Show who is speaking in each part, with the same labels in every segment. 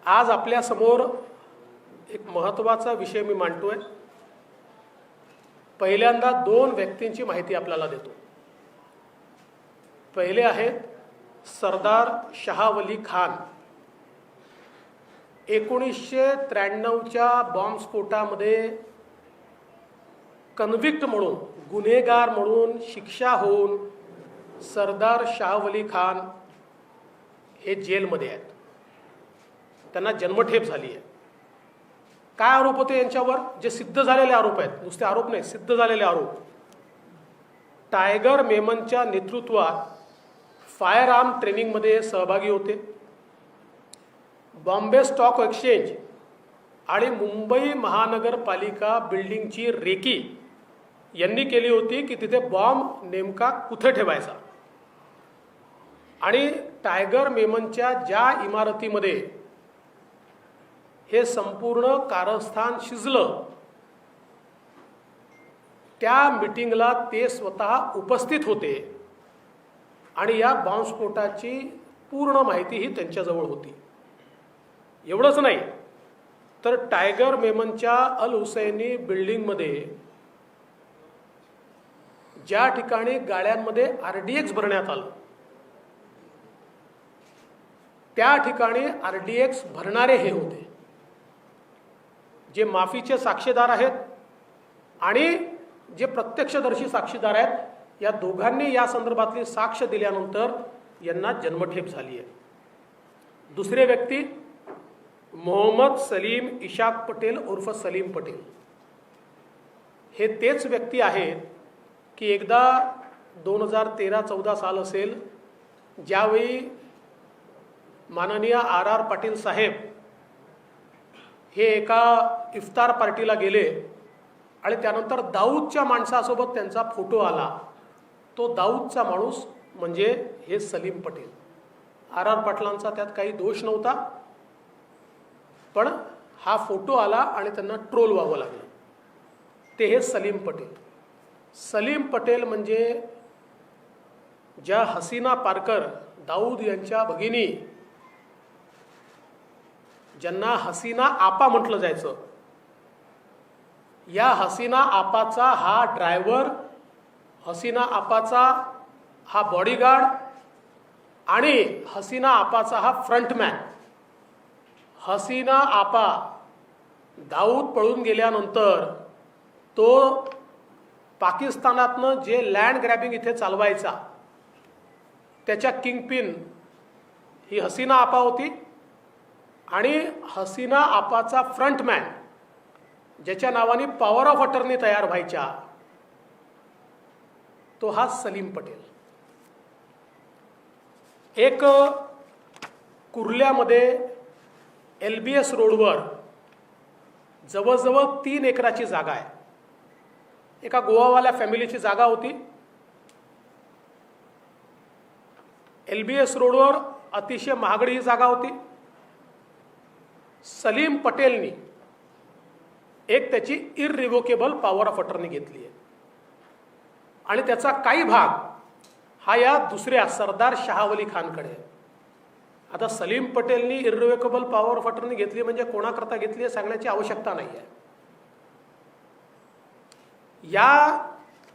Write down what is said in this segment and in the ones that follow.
Speaker 1: आज आपल्या समोर एक महत्त्वाचा विषय मी मांडतोय। पहिल्यांदा दोन व्यक्तींची माहिती आपल्याला देतो। पहिले आहेत सरदार शाहवली खान। 1993च्या बॉम्बस्फोटामध्ये कन्व्हिक्ट म्हणून, गुन्हेगार म्हणून शिक्षा होऊन सरदार शाहवली खान हे जेलमध्ये आहेत। त्यांना जन्मठेप झाली आहे। काय आरोप होते यांच्यावर? जे सिद्ध झालेले आरोप आहेत, नुसते आरोप नाही, सिद्ध झालेले आरोप। टायगर मेमनच्या नेतृत्वात फायर आर्म ट्रेनिंगमध्ये सहभागी होते। बॉम्बे स्टॉक एक्सचेंज आणि मुंबई महानगरपालिका बिल्डिंगची रेकी यांनी केली होती की तिथे बॉम्ब नेमका कुठे ठेवायचा। आणि टायगर मेमनच्या ज्या इमारतीमध्ये हे संपूर्ण कारस्थान शिजलं, त्या मीटिंगला ते स्वतः उपस्थित होते आणि या बॉम्बस्फोटाची पूर्ण माहिती ही त्यांच्याजवळ होती। एवढंच नाही तर टायगर मेमनच्या अल हुसैनी बिल्डिंगमध्ये ज्या ठिकाणी गाड्यांमध्ये RDX भरण्यात आलं, त्या ठिकाणी RDX भरणारे हे होते, जे माफीचे साक्षीदार आहेत आणि जे प्रत्यक्षदर्शी साक्षीदार आहेत। या दोघांनी या संदर्भातली साक्ष दिल्यानंतर यांना जन्मठेप झाली आहे। दुसरे व्यक्ती मोहम्मद सलीम इशाक पटेल उर्फ सलीम पटेल। हे तेच व्यक्ती आहेत की एकदा 2013-14 साल असेल, ज्यावेळी माननीय RR पाटील साहेब हे एका इफ्तार पार्टीला गेले आणि त्यानंतर दाऊदच्या माणसासोबत त्यांचा फोटो आला। तो दाऊदचा माणूस म्हणजे हे सलीम पटेल। RR पाटलांचा त्यात काही दोष नव्हता, पण हा फोटो आला आणि त्यांना ट्रोल व्हावं लागलं। ते हे सलीम पटेल। सलीम पटेल म्हणजे ज्या हसीना पारकर, दाऊद यांच्या भगिनी, ज्यांना हसीना आपा म्हटलं जायचं, या हसीना आपाचा हा ड्रायव्हर, हसीना आपाचा हा बॉडीगार्ड आणि हसीना आपाचा हा फ्रंटमॅन। हसीना आपा दाऊद पळून गेल्यानंतर तो पाकिस्तानातनं जे लँड ग्रॅबिंग इथे चालवायचा, त्याच्या किंगपिन ही हसीना आपा होती। आणि हसीना आपाचा फ्रंटमॅन, ज्याच्या नावाने पॉवर ऑफ अटर्नी तयार व्हायच्या, तो हा सलीम पटेल। एक कुर्ल्यामध्ये LBS रोडवर जवळजवळ 3 एकराची जागा आहे। एका गोवावाल्या फॅमिलीची जागा होती। LBS रोडवर अतिशय महागडी ही जागा होती। सलीम पटेलनी एक त्याची इररिव्होकेबल पॉवर ऑफ अटर्नी घेतली आहे आणि त्याचा काही भाग हा या दुसऱ्या सरदार शाहवली खानकडे आहे। आता सलीम पटेलनी इररिव्होकेबल पॉवर ऑफ अटर्नी घेतली म्हणजे कोणाकरता घेतली आहे सांगण्याची आवश्यकता नाही आहे। या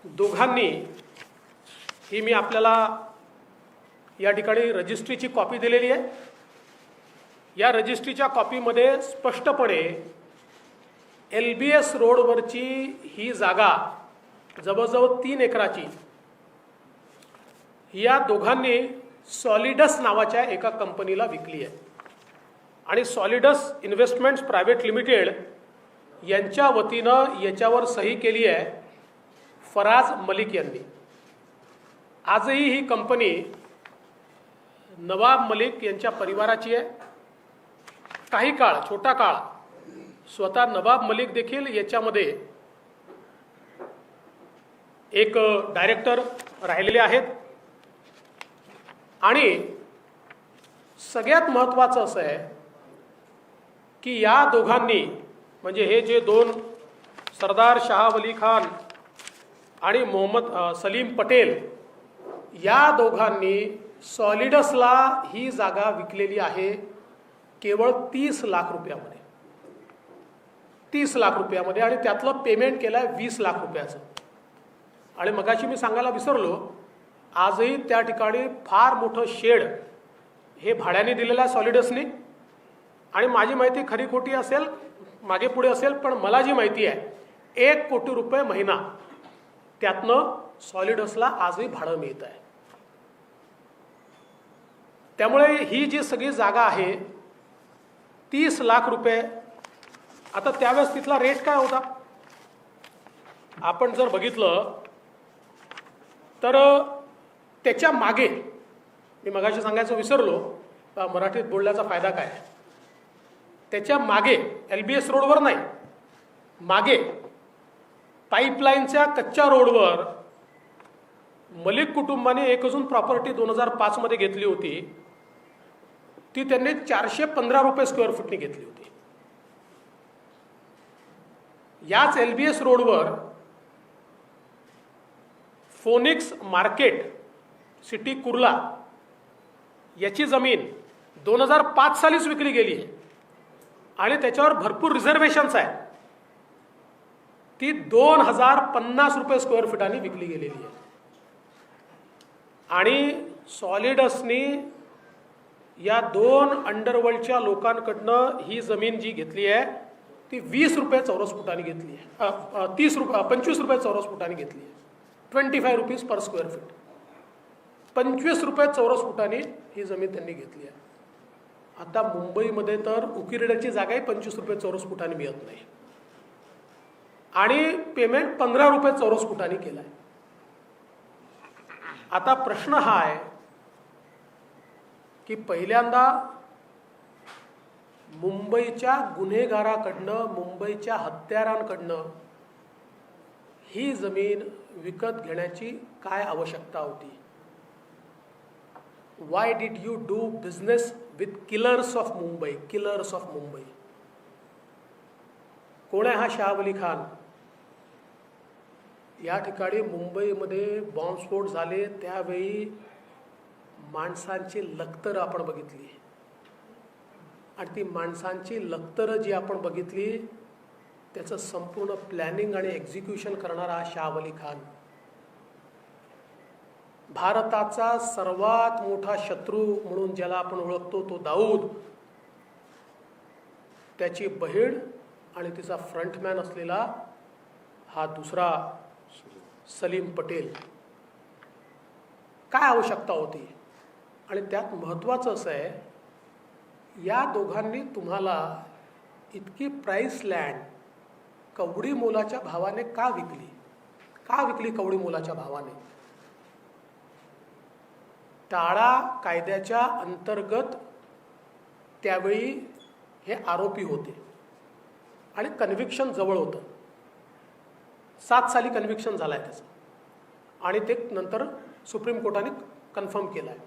Speaker 1: दोघांनी ही मी आपल्याला या ठिकाणी रजिस्ट्रीची कॉपी दिलेली आहे। या रजिस्ट्रीच्या कॉपीमध्ये स्पष्टपणे LBS रोडवरची ही जागा जवळजवळ 3 एकराची या दोघांनी सॉलिडस नावाच्या एका कंपनीला विकली आहे। आणि सॉलिडस इन्व्हेस्टमेंट्स प्रायव्हेट लिमिटेड यांच्या वतीनं याच्यावर सही केली आहे फराज मलिक यांनी। आजही ही कंपनी नवाब मलिक यांच्या परिवाराची आहे। काही काळ, छोटा काळ, स्वतः नवाब मलिक देखील याच्यामध्ये एक डायरेक्टर राहिलेले आहेत। आणि सगळ्यात महत्त्वाचं असं आहे की या दोघांनी, म्हणजे हे जे दोन सरदार शाहवली खान आणि मोहम्मद सलीम पटेल, या दोघांनी सॉलिडसला ही जागा विकलेली आहे केवळ 30 लाख रुपयामध्ये, 30 लाख रुपयामध्ये, आणि त्यातलं पेमेंट केलं आहे 20 लाख रुपयाचं. आणि मगाशी मी सांगायला विसरलो, आजही त्या ठिकाणी फार मोठं शेड हे भाड्याने दिलेलं आहे सॉलिडसने. आणि माझी माहिती खरी खोटी असेल, मागे पुढे असेल, पण मला जी माहिती आहे 1 कोटी रुपये महिना त्यातनं सॉलिडसला आजही भाडं मिळत आहे. त्यामुळे ही जी सगळी जागा आहे 30 लाख रुपये. आता त्यावेळेस तिथला रेट काय होता आपण जर बघितलं तर त्याच्या मागे, मी मगाशी सांगायचं विसरलो, मराठीत बोलण्याचा फायदा काय, त्याच्या मागे LBS रोडवर नाही, मागे पाईपलाईनच्या कच्च्या रोडवर मलिक कुटुंबाने एक अजून प्रॉपर्टी 2005 मध्ये घेतली होती. ती त्यांनी 415 रुपये स्क्वेअर फुटनी घेतली होती. याच LBS रोडवर फोनिक्स मार्केट सिटी कुर्ला याची जमीन 2005 सालीच विकली गेली आहे आणि त्याच्यावर भरपूर रिझर्वेशन्स आहेत. ती 2050 रुपये स्क्वेअर फुटांनी विकली गेलेली आहे. आणि सॉलिडसनी या 2 अंडरवर्ल्डच्या लोकांकडनं ही जमीन जी घेतली आहे ती 20 रुपये चौरस फुटांनी घेतली आहे, 25 रुपये चौरस फुटांनी घेतली आहे. 25 रुपीज पर स्क्वेअर फीट, 25 रुपये चौरस फुटांनी ही जमीन त्यांनी घेतली आहे. आता मुंबईमध्ये तर उकिरड्याची जागाही 25 रुपये चौरस फुटांनी मिळत नाही आणि पेमेंट 15 रुपये चौरस फुटांनी केलं आहे. आता प्रश्न हा आहे की पहिल्यांदा मुंबईच्या गुन्हेगाराकडनं, मुंबईच्या हत्यारांकडनं ही जमीन विकत घेण्याची काय आवश्यकता होती? Why did you do business with killers of Mumbai? Killers of Mumbai कोण आहे हा शाहवली खान? या ठिकाणी मुंबईमध्ये बॉम्बस्फोट झाले त्यावेळी माणसांची लखतरं आपण बघितली आणि ती माणसांची लखतरं जी आपण बघितली त्याचं संपूर्ण प्लॅनिंग आणि एक्झिक्युशन करणारा हा शाहवली खान. भारताचा सर्वात मोठा शत्रू म्हणून ज्याला आपण ओळखतो तो दाऊद, त्याची बहीण आणि तिचा फ्रंटमॅन असलेला हा दुसरा सलीम पटेल. काय आवश्यकता होती? आणि त्यात महत्त्वाचं असं आहे, या दोघांनी तुम्हाला इतकी प्राइस लँड कवडी मोलाच्या भावाने का विकली? का विकली कवडी मोलाच्या भावाने? टाळा कायद्याच्या अंतर्गत त्यावेळी हे आरोपी होते आणि कन्व्हिक्शन जवळ होतं. 7 साली कन्व्हिक्शन झालं आहे त्याचं आणि ते नंतर सुप्रीम कोर्टाने कन्फर्म केलं आहे.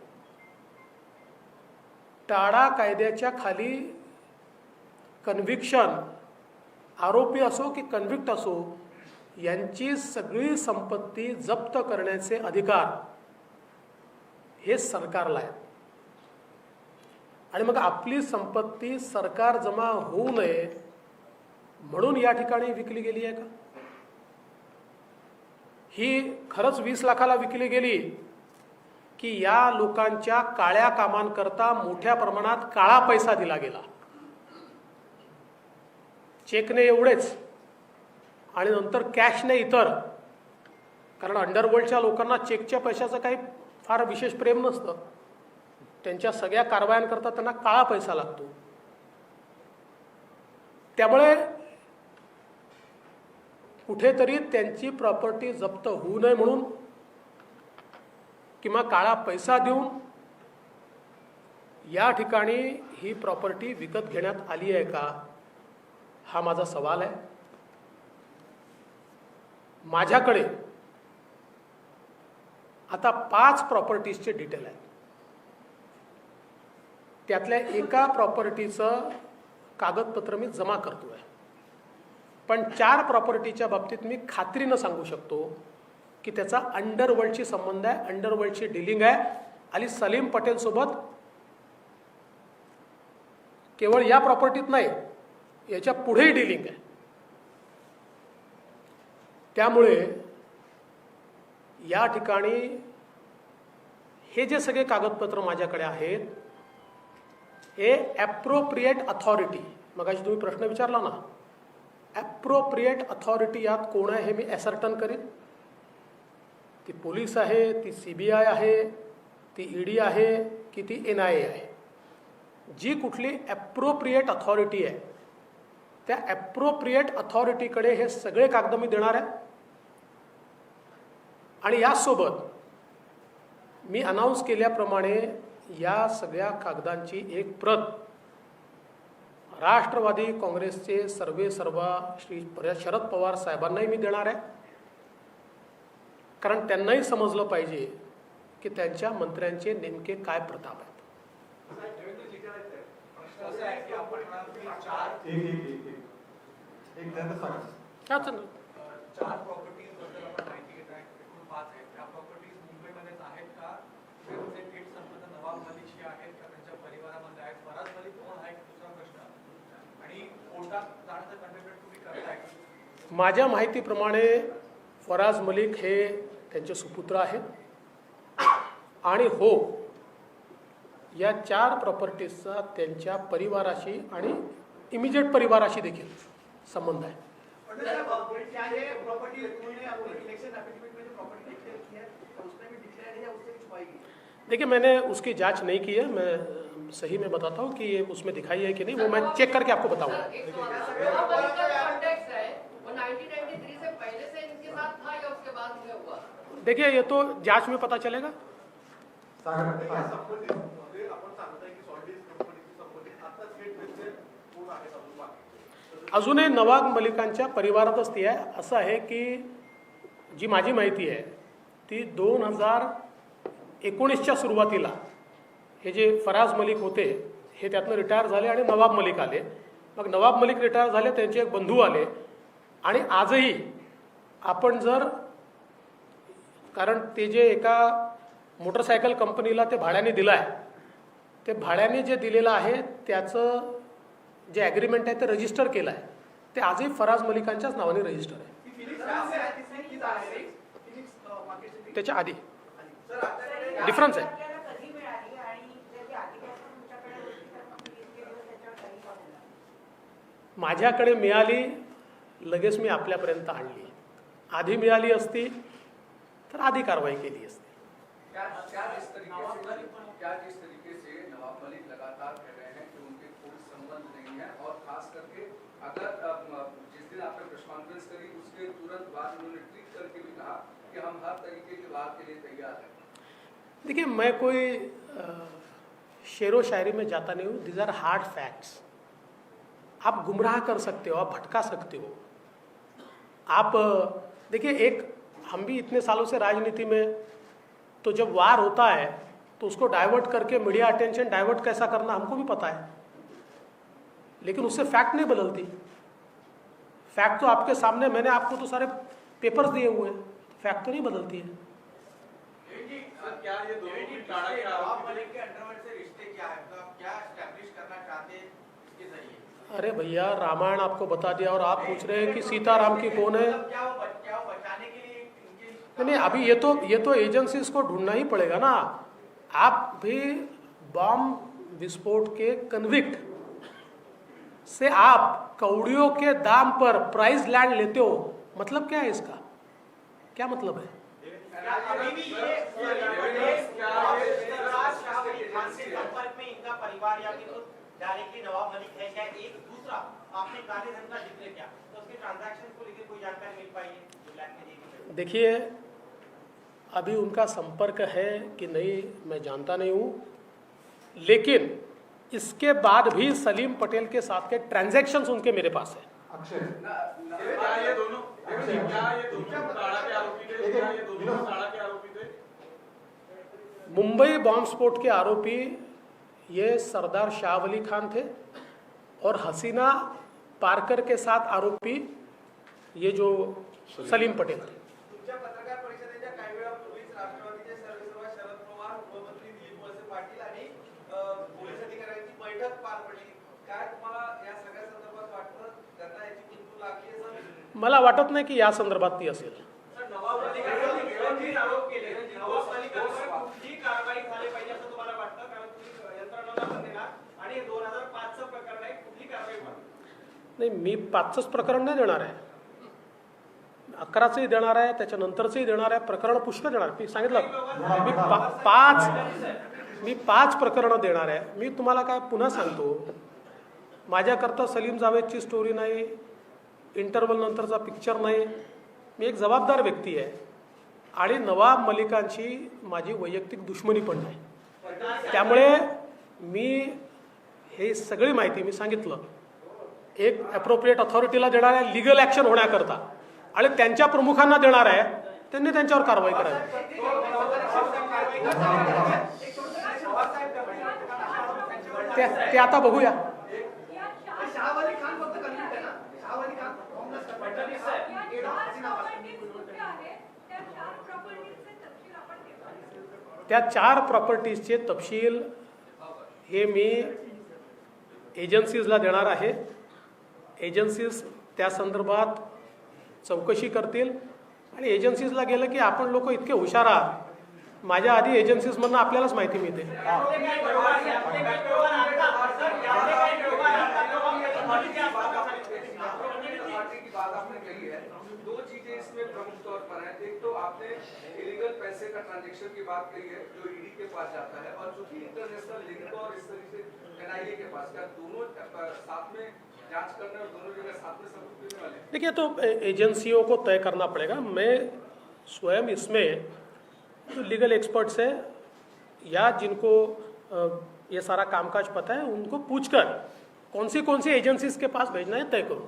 Speaker 1: टाळा कायद्याच्या खाली कन्व्हिक्शन, आरोपी असो की कन्व्हिक्ट असो, यांची सगळी संपत्ती जप्त करण्याचे अधिकार हे सरकारला आहे. आणि मग आपली संपत्ती सरकार जमा होऊ नये म्हणून या ठिकाणी विकली गेली आहे का? ही खरंच 20 लाखाला विकली गेली की या लोकांच्या काळ्या कामांकरता मोठ्या प्रमाणात काळा पैसा दिला गेला? चेकने एवढेच आणि नंतर कॅशने इतर, कारण अंडरवर्ल्डच्या लोकांना चेकच्या पैशाचं काही फार विशेष प्रेम नसतं. त्यांच्या सगळ्या कारवायांकरता त्यांना काळा पैसा लागतो. त्यामुळे कुठेतरी त्यांची प्रॉपर्टी जप्त होऊ नये म्हणून किंवा काळा पैसा देऊन या ठिकाणी ही प्रॉपर्टी विकत घेण्यात आली आहे का, हा माझा सवाल आहे. माझ्याकडे आता 5 प्रॉपर्टीजचे डिटेल आहेत. त्यातल्या एका प्रॉपर्टीचं कागदपत्र मी जमा करतोय, पण 4 प्रॉपर्टीच्या बाबतीत मी खात्रीनं सांगू शकतो की त्याचा अंडरवर्ल्डशी संबंध आहे, अंडरवर्ल्डची डीलिंग आहे आणि सलीम पटेल सोबत केवळ या प्रॉपर्टीत नाही, याच्या पुढेही डिलिंग आहे. त्यामुळे या ठिकाणी हे जे सगळे कागदपत्र माझ्याकडे आहेत, हे ॲप्रोप्रिएट अथॉरिटी, मगाशी तुम्ही प्रश्न विचारला ना, ॲप्रोप्रिएट अथॉरिटी यात कोण आहे हे मी ॲसर्टन करीन. ती पोलीस आहे, ती CBI आहे, ती ED आहे की ती NIA आहे. जी कुठली ॲप्रोप्रिएट अथॉरिटी आहे त्या ॲप्रोप्रिएट अथॉरिटीकडे हे सगळे कागद मी देणार आहे. आणि यासोबत मी अनाऊन्स केल्याप्रमाणे या सगळ्या कागदांची एक प्रत राष्ट्रवादी काँग्रेसचे सर्वेसर्वा श्री शरद पवार साहेबांनाही मी देणार आहे. कारण त्यांनाही समजलं पाहिजे की त्यांच्या मंत्र्यांचे नेमके काय प्रताप आहेत. माझ्या माहितीप्रमाणे फराज मलिक हे त्यांचे सुपुत्र आहेत आणि हो, या 4 प्रॉपर्टीजचा त्यांच्या परिवाराशी आणि इमिजिएट परिवाराशी देखील संबंध आहे. देखिए, मैंने उसकी जांच नहीं की है, मैं सही में बताता हूँ कि ये उसमें दिखाई है कि नहीं, वो मैं चेक करके आपको बताऊंगा. देखिए, ये तो जांच में पता चलेगा. अजूनही नवाब मलिकांच्या परिवारातच ती आहे. असं आहे की जी माझी माहिती आहे ती 2019च्या सुरुवातीला हे जे फराज मलिक होते हे त्यातनं रिटायर झाले आणि नवाब मलिक आले. मग नवाब मलिक रिटायर झाले, त्यांचे एक बंधू आले आणि आजही आपण जर, कारण ते जे एका मोटरसायकल कंपनीला ते भाड्याने दिलं आहे, ते भाड्याने जे दिलेलं आहे त्याचं जे ॲग्रीमेंट आहे ते रजिस्टर केलं आहे, ते आजही फराज मलिकांच्याच नावाने रजिस्टर आहे. त्याच्या आधी डिफरन्स आहे. माझ्याकडे मिळाली, लगेच मी आपल्यापर्यंत आणली. आधी मिळाली असती तर आधी कारवाई केली असती.
Speaker 2: जिस तरीके से नवाब मलिक लगातार कह रहे हैं कि उनके कोई संबंध नहीं है, और खास करके अगर जिस दिन आपने प्रेस कॉन्फ्रेंस करी उसके तुरंत बाद उन्होंने ट्वीट करके भी कहा कि हम हर तरीके की बात के लिए तैयार हैं.
Speaker 1: देखिए, मैं कोई शेरो शायरी में जाता नहीं हूँ. These are hard facts. आप गुमराह कर सकते हो, आप भटका सकते हो. आप देखिए, एक हम भी इतने सालों से राजनीति में, तो जब वार होता है तो उसको डाइवर्ट करके मीडिया अटेंशन डाइवर्ट कैसा करना हमको भी पता है, लेकिन उससे फैक्ट नहीं बदलती. फैक्ट तो आपके सामने, मैंने आपको तो सारे पेपर्स दिए हुए हैं, फैक्ट तो नहीं बदलती है.
Speaker 3: क्या ये दोनों की टाड़ा के नवाब मलिक के अंडरवर्ल्ड से रिश्ते क्या है, तो आप क्या एस्टैब्लिश करना चाहते हैं इसके जरिए?
Speaker 1: अरे भैया, रामायण आपको बता दिया और आप पूछ रहे हैं कि सीताराम की कौन है.
Speaker 3: क्या वो बचाने के लिए
Speaker 1: नहीं, अभी ये तो एजेंसीज को ढूंढना ही पड़ेगा ना. आप भी बॉम्ब विस्फोट के कन्विक्ट से आप कौड़ियों के दाम पर प्राइस लैंड लेते हो, मतलब क्या है इसका? क्या मतलब है?
Speaker 3: अभी भी ये संपर्क में इनका परिवार या फिर डायरेक्टली नवाब मलिक है क्या? एक दूसरा आपने काले धन का जिक्र किया, तो उसके ट्रांजैक्शन को लेकर कोई जानकारी मिल पाई है?
Speaker 1: देखिए, अभी उनका संपर्क है कि नहीं मैं जानता नहीं हूँ, लेकिन इसके बाद भी सलीम पटेल के साथ के ट्रांजैक्शंस उनके मेरे पास है. मुंबई बॉम्ब स्फोट के आरोपी ये सरदार शाह वली खान थे और हसीना पारकर के साथ आरोपी ये जो सलीम पटेल थे.
Speaker 3: पत्रकार परिषदेच्या काही वेळापूर्वीच राष्ट्रवादीचे सर्वेसर्वा शरद पवार, उपमंत्री दिलीप वळसे पाटील आणि पोलीस अधिकाऱ्यांची बैठक पार पडली. काय
Speaker 1: मला वाटत नाही की या संदर्भात ती असेल.
Speaker 3: सर, नवाब मलिकांनी गंभीर आरोप केले. नवाब मलिकांवर कुठलीही कारवाई झाली पाहिजे असं तुम्हाला वाटतं? कारण तुम्ही यंत्रणांना पण देणार आणि 2005चं प्रकरण आहे, कुठली कारवाई व्हावी?
Speaker 1: नाही, मी 5च प्रकरण नाही देणार आहे, 11चंही देणार आहे, त्याच्यानंतरचंही देणार आहे. प्रकरण पुष्कळ देणार. मी सांगितलं मी 5 प्रकरणं देणार आहे. मी तुम्हाला काय पुन्हा सांगतो, माझ्याकरता सलीम जावेदची स्टोरी नाही, इंटरव्हल नंतरचा पिक्चर नाही. मी एक जबाबदार व्यक्ती आहे आणि नवाब मलिकांची माझी वैयक्तिक दुश्मनी पण नाही. त्यामुळे मी हे सगळी माहिती मी सांगितलं एक ॲप्रोप्रिएट अथॉरिटीला देणार आहे लिगल ॲक्शन होण्याकरता, आणि त्यांच्या प्रमुखांना देणार आहे, त्यांनी त्यांच्यावर कारवाई करावी. ते आता बघूया. त्या 4 प्रॉपर्टीजचे तपशील हे मी एजन्सीजला देणार आहे. एजन्सीज त्या संदर्भात चौकशी करतील आणि एजन्सीजला गेलं की आपण लोक इतके हुशार आहात, माझ्या आधी एजन्सीजमधनं आपल्यालाच माहिती मिळते.
Speaker 2: दो चीजें इसमें प्रमुख तौर पर हैं. एक तो आपने इलीगल पैसे का ट्रांजैक्शन की बात कही है जो ईडी के पास जाता है, और जो कि इंटरनेशनल लिंक और इस तरीके से एनआईए के पास, क्या दोनों साथ में जांच करने और दोनों जगह साथ में सबूत देने वाले?
Speaker 1: देखिए, तो एजेंसियों को तय करना पड़ेगा. मैं स्वयं इसमें जो लीगल एक्सपर्ट्स हैं या जिनको ये सारा कामकाज पता है उनको पूछकर कौन सी एजेंसीज के पास भेजना है तय करूँ.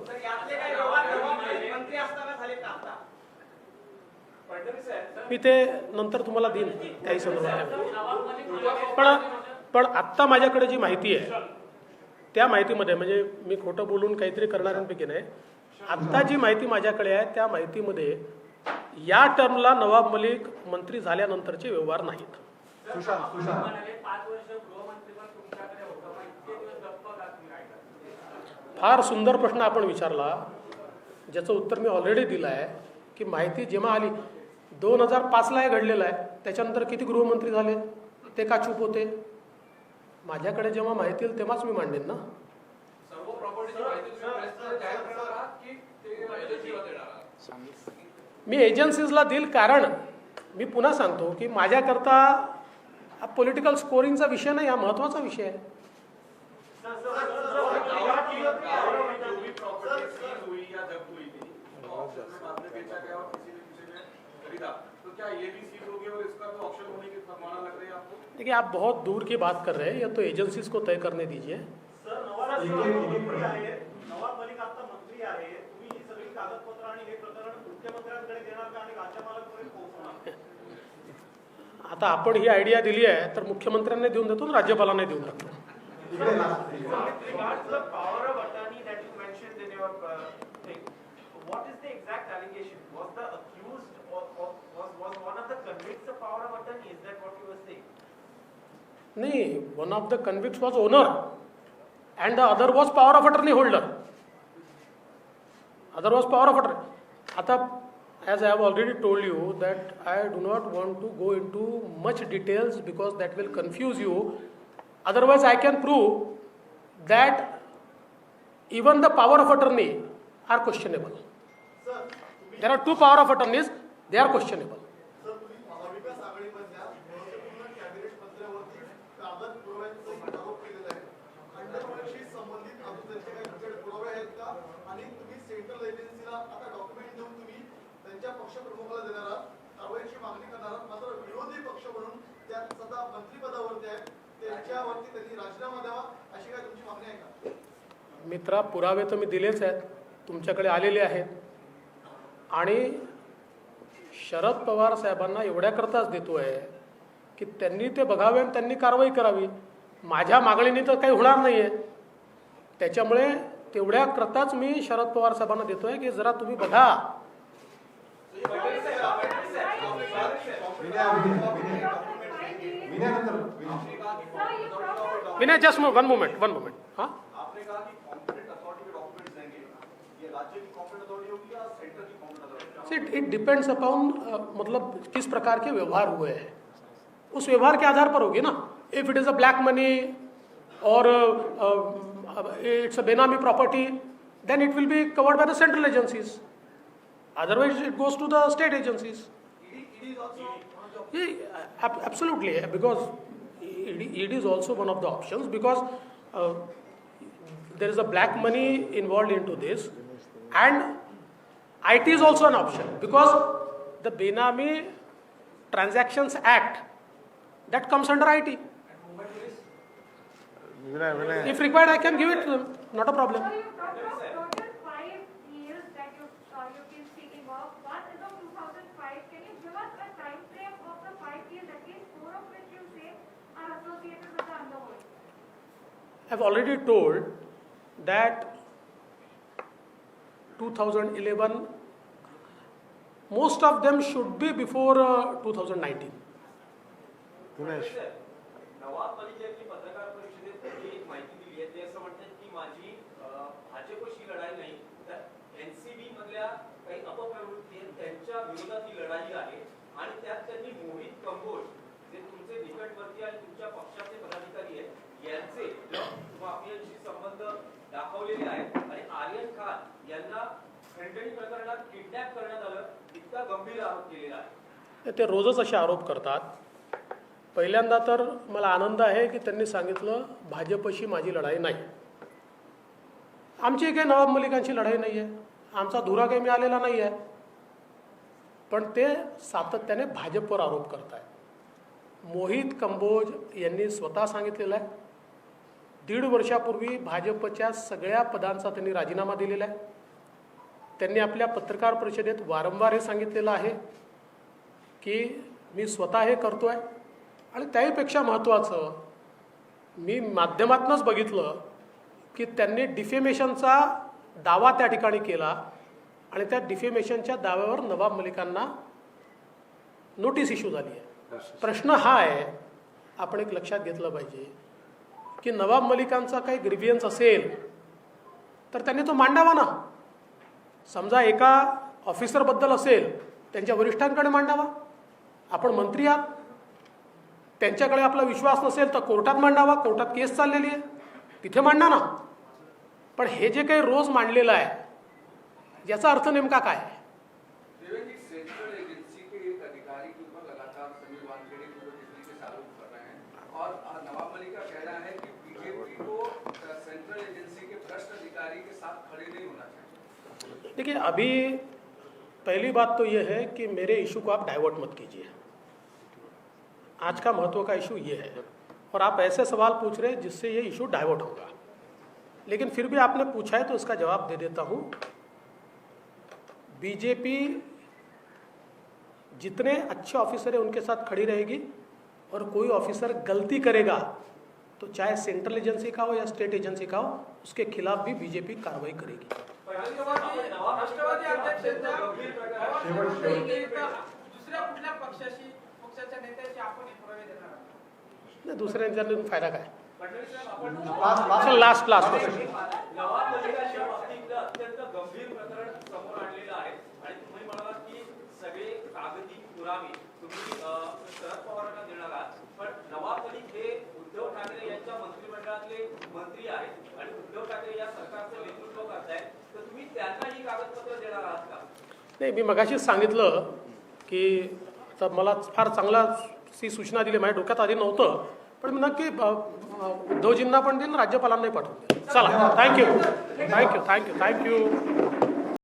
Speaker 1: मी ते नंतर तुम्हाला देईन त्याही संदर्भात. पण आत्ता माझ्याकडे जी माहिती आहे त्या माहितीमध्ये, म्हणजे मी खोटं बोलून काहीतरी करणाऱ्यांपैकी नाही, आत्ता जी माहिती माझ्याकडे आहे त्या माहितीमध्ये या टर्मला नवाब मलिक मंत्री झाल्यानंतरचे व्यवहार नाहीत. फार सुंदर प्रश्न आपण विचारला, ज्याचं उत्तर मी ऑलरेडी दिलं आहे की माहिती जेव्हा आली 2005ला हे घडलेलं आहे, त्याच्यानंतर किती गृहमंत्री झाले, ते का चूप होते? माझ्याकडे जेव्हा माहिती येईल तेव्हाच मी मांडेन ना.
Speaker 2: सर्व प्रॉपर्टीची माहिती तुम्ही प्रेसला जाहीर करणार आहात की ते एजन्सीला देणार आहात?
Speaker 1: मी एजन्सीजला देईल, कारण मी पुन्हा सांगतो की माझ्याकरता हा पॉलिटिकल स्कोरिंगचा विषय नाही, हा महत्त्वाचा विषय आहे. देखिए, आप बहुत दूर की बात कर रहे हैं, या तो एजेंसीज को तय करने दीजिए.
Speaker 3: नवाब मलिक आता मंत्री आहे, तुम्ही ही सगळी कागदपत्र आणि हे प्रकरण मुख्यमंत्र्यांकडे देणार का आणि राज्यपालांकडे पोहोचवणार?
Speaker 1: आता आपण ही आयडिया दिली आहे तर मुख्यमंत्र्यांना देऊन देतो, राज्यपालांना देऊन टाकतो.
Speaker 3: What is the exact allegation? Was the accused or was one of the convicts the power of attorney? Is that what you were saying?
Speaker 1: नहीं, one of the convicts was owner and the other was power of attorney holder. Other was power of attorney. आता as I have already told you that I do not want to go into much details because that will confuse you. Otherwise, I can prove that even the power of attorney are questionable. There are 2 power of attorneys, they are questionable. मित्रा, पुरावे तर मी दिलेच आहेत, तुमच्याकडे आलेले आहेत, आणि शरद पवार साहेबांना एवढ्याकरताच देतो आहे की त्यांनी ते बघावे आणि त्यांनी कारवाई करावी. माझ्या मागणीने तर काही होणार नाही आहे, त्याच्यामुळे तेवढ्याकरताच मी शरद पवार साहेबांना देतो आहे की जरा तुम्ही बघा. Vinay, just one moment. हाँ, आपने कहा कि कॉम्पिटेंट अथॉरिटी के डॉक्यूमेंट्स देंगे,
Speaker 3: ये राज्य की कॉम्पिटेंट अथॉरिटी होगी या सेंटर की competent authority?
Speaker 1: It depends upon मतलब किस प्रकार के व्यवहार हुए हैं उस व्यवहार के आधार पर होगी ना. If it is a black money और it's a benami property then it will be covered by the central agencies. Otherwise it goes to the state agencies.
Speaker 3: ED is also one of the
Speaker 1: Yeah, absolutely, because it is also one of the options, because there is a black money involved into this, and IT is also an option, because the Benami Transactions Act that comes under IT. If required, I can give it to them, not a problem.
Speaker 4: So you talked of total 5 years that you've been speaking of. One is of 2005. Can you give us a time frame of the 5 years, at least 4 of which you say are associated with the underworld?
Speaker 1: I've already told that 2011, most of them should be before 2019.
Speaker 3: Nawab Malik यांनी पत्रकार परिषदेत जी एक माहिती दिली आहे ते असं म्हणतात की माझी भाजपशी लढाई नाही तर एनसीबी मधल्या काही अपप्रवृत्ती आहेत त्यांच्या विरोधात ही लढाई आहे आणि त्यात त्यांनी मोहित कंबोज जे तुमचे निकटवर्ती आणि तुमच्या पक्षाचे पदाधिकारी आहेत यांचे माफियांशी संबंध दाखवलेले आहेत आणि आर्यन खान यांना खंडणी प्रकरणात किडनॅप करण्यात आलं इतका गंभीर आरोप केलेला आहे.
Speaker 1: ते रोजच असे आरोप करतात. पहिल्यांदा तर मला आनंद आहे की त्यांनी सांगितलं भाजपशी माझी लढाई नाही. आमची काही नवाब मलिकांची लढाई नाही आहे, आमचा धुरा काही मिळालेला नाही आहे, पण ते सातत्याने भाजपवर आरोप करत आहेत. मोहित कंबोज यांनी स्वतः सांगितलेलं आहे 1.5 वर्षापूर्वी भाजपच्या सगळ्या पदांचा त्यांनी राजीनामा दिलेला आहे. त्यांनी आपल्या पत्रकार परिषदेत वारंवार हे सांगितलेलं आहे की मी स्वतः हे करतो आहे. आणि त्याहीपेक्षा महत्त्वाचं मी माध्यमातूनच बघितलं की त्यांनी डिफेमेशनचा दावा त्या ठिकाणी केला आणि त्या डिफेमेशनच्या दाव्यावर नवाब मलिकांना नोटीस इश्यू झाली आहे. प्रश्न हा आहे, आपण एक लक्षात घेतलं पाहिजे की नवाब मलिकांचा काही ग्रीव्हियन्स असेल तर त्यांनी तो मांडावा ना. समजा एका ऑफिसरबद्दल असेल त्यांच्या वरिष्ठांकडे मांडावा. आपण मंत्री आहात, त्यांच्याकडे आपला विश्वास नसेल तर कोर्टात मांडावा. कोर्टात केस चाललेली आहे, तिथे मांडा ना. पण हे जे काही रोज मांडलेलं आहे याचा अर्थ नेमका काय आहे?
Speaker 2: देवेंद्र जी, सेंट्रल एजेंसी के एक अधिकारी के ऊपर लगातार समीर वानखेड़े को जिस तरीके से आरोप कर रहे हैं और नवाब मलिक का कहना है कि बीजेपी को सेंट्रल एजेंसी के भ्रष्ट अधिकारी के साथ खड़े नहीं होना चाहिए.
Speaker 1: देखिए, अभी पहली बात तो ये है कि मेरे इशू को आप डाइवर्ट मत कीजिए. आज का महत्व का इशू ये है और आप ऐसे सवाल पूछ रहे हैं जिससे ये इशू डाइवर्ट होगा. लेकिन फिर भी आपने पूछा है तो इसका जवाब दे देता हूँ. बीजेपी जितने अच्छे ऑफिसर हैं उनके साथ खड़ी रहेगी और कोई ऑफिसर गलती करेगा तो चाहे सेंट्रल एजेंसी का हो या स्टेट एजेंसी का हो, उसके खिलाफ भी बीजेपी कार्रवाई करेगी.
Speaker 5: राष्ट्रवादी अध्यक्षांच्या दुसऱ्या कुठल्या पक्षाच्या नेत्याची आपण पुरावे देणार आहात?
Speaker 1: नाही, दुसऱ्यांचा फायदा काय?
Speaker 3: फडणवीस साहेब, आपण
Speaker 1: लास्ट
Speaker 3: नवाब मलिकांच्या बाबतीतलं अत्यंत गंभीर प्रकरण समोर आणलेलं आहे आणि तुम्ही म्हणालात की सगळे कागदी पुरावे तुम्ही शरद पवारांना देणार आहात. पण नवाब मलिक हे उद्धव ठाकरे यांच्या मंत्रिमंडळातले मंत्री आहेत आणि उद्धव ठाकरे या सरकारचं नेतृत्व करतायत, तर तुम्ही त्यांना ही कागदपत्र देणार आहात का?
Speaker 1: नाही, मी मगाशीच सांगितलं की आता मला फार चांगला सी सूचना दिली, माझ्या डोक्यात आधी नव्हतं, पण मी नक्की उद्धवजींना पण देईल, राज्यपालांनाही पाठवून देईल. चला, थँक्यू.